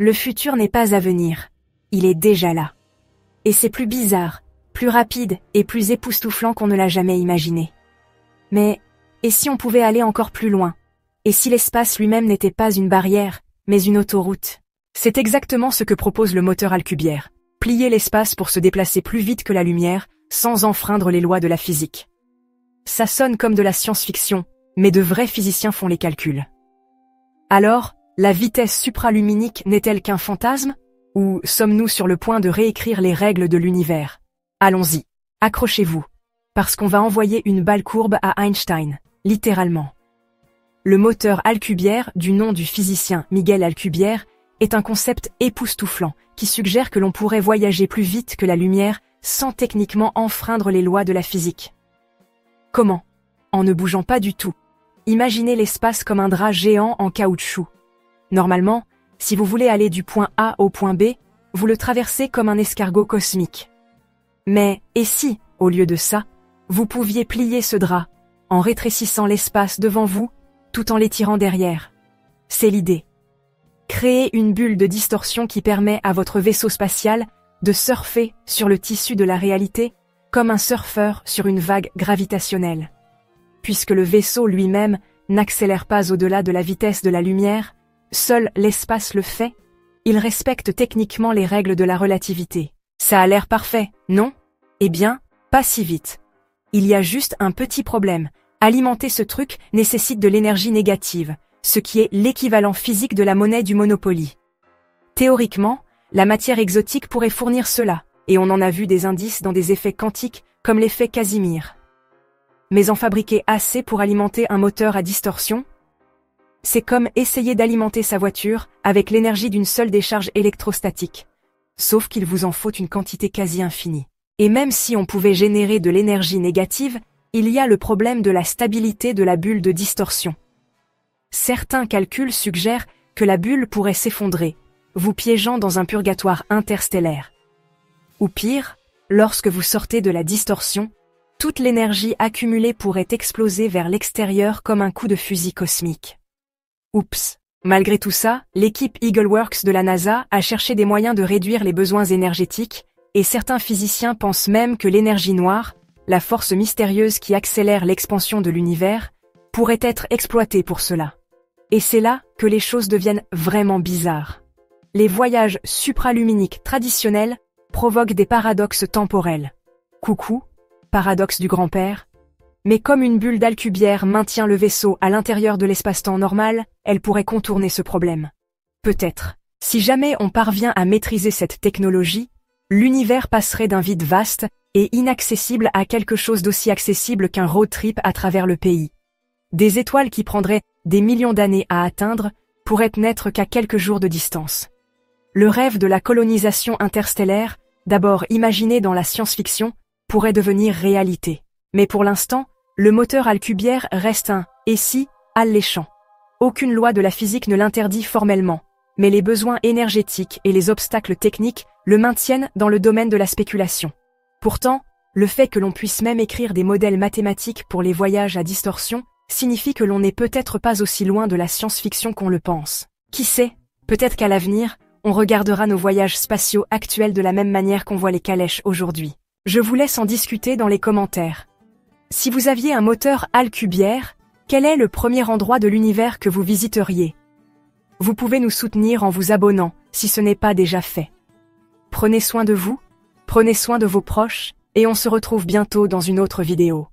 Le futur n'est pas à venir. Il est déjà là. Et c'est plus bizarre, plus rapide et plus époustouflant qu'on ne l'a jamais imaginé. Mais, et si on pouvait aller encore plus loin? Et si l'espace lui-même n'était pas une barrière, mais une autoroute? C'est exactement ce que propose le moteur Alcubierre. Plier l'espace pour se déplacer plus vite que la lumière, sans enfreindre les lois de la physique. Ça sonne comme de la science-fiction, mais de vrais physiciens font les calculs. Alors, la vitesse supraluminique n'est-elle qu'un fantasme? Ou sommes-nous sur le point de réécrire les règles de l'univers? Allons-y, accrochez-vous, parce qu'on va envoyer une balle courbe à Einstein, littéralement. Le moteur Alcubierre, du nom du physicien Miguel Alcubierre, est un concept époustouflant qui suggère que l'on pourrait voyager plus vite que la lumière sans techniquement enfreindre les lois de la physique. Comment? En ne bougeant pas du tout. Imaginez l'espace comme un drap géant en caoutchouc. Normalement, si vous voulez aller du point A au point B, vous le traversez comme un escargot cosmique. Mais, et si, au lieu de ça, vous pouviez plier ce drap, en rétrécissant l'espace devant vous, tout en l'étirant derrière? C'est l'idée. Créer une bulle de distorsion qui permet à votre vaisseau spatial de surfer sur le tissu de la réalité comme un surfeur sur une vague gravitationnelle. Puisque le vaisseau lui-même n'accélère pas au-delà de la vitesse de la lumière, seul l'espace le fait, il respecte techniquement les règles de la relativité. Ça a l'air parfait, non? Eh bien, pas si vite. Il y a juste un petit problème. Alimenter ce truc nécessite de l'énergie négative, ce qui est l'équivalent physique de la monnaie du Monopoly. Théoriquement, la matière exotique pourrait fournir cela, et on en a vu des indices dans des effets quantiques comme l'effet Casimir. Mais en fabriquer assez pour alimenter un moteur à distorsion? C'est comme essayer d'alimenter sa voiture avec l'énergie d'une seule décharge électrostatique. Sauf qu'il vous en faut une quantité quasi infinie. Et même si on pouvait générer de l'énergie négative, il y a le problème de la stabilité de la bulle de distorsion. Certains calculs suggèrent que la bulle pourrait s'effondrer, vous piégeant dans un purgatoire interstellaire. Ou pire, lorsque vous sortez de la distorsion, toute l'énergie accumulée pourrait exploser vers l'extérieur comme un coup de fusil cosmique. Oups! Malgré tout ça, l'équipe EagleWorks de la NASA a cherché des moyens de réduire les besoins énergétiques, et certains physiciens pensent même que l'énergie noire, la force mystérieuse qui accélère l'expansion de l'univers, pourrait être exploitée pour cela. Et c'est là que les choses deviennent vraiment bizarres. Les voyages supraluminiques traditionnels provoquent des paradoxes temporels. Coucou, paradoxe du grand-père. Mais comme une bulle d'Alcubierre maintient le vaisseau à l'intérieur de l'espace-temps normal, elle pourrait contourner ce problème. Peut-être. Si jamais on parvient à maîtriser cette technologie, l'univers passerait d'un vide vaste et inaccessible à quelque chose d'aussi accessible qu'un road trip à travers le pays. Des étoiles qui prendraient des millions d'années à atteindre pourraient n'être qu'à quelques jours de distance. Le rêve de la colonisation interstellaire, d'abord imaginé dans la science-fiction, pourrait devenir réalité. Mais pour l'instant, le moteur Alcubierre reste un « et si » alléchant. Aucune loi de la physique ne l'interdit formellement, mais les besoins énergétiques et les obstacles techniques le maintiennent dans le domaine de la spéculation. Pourtant, le fait que l'on puisse même écrire des modèles mathématiques pour les voyages à distorsion signifie que l'on n'est peut-être pas aussi loin de la science-fiction qu'on le pense. Qui sait, peut-être qu'à l'avenir, on regardera nos voyages spatiaux actuels de la même manière qu'on voit les calèches aujourd'hui. Je vous laisse en discuter dans les commentaires. Si vous aviez un moteur Alcubierre, quel est le premier endroit de l'univers que vous visiteriez? Vous pouvez nous soutenir en vous abonnant, si ce n'est pas déjà fait. Prenez soin de vous, prenez soin de vos proches, et on se retrouve bientôt dans une autre vidéo.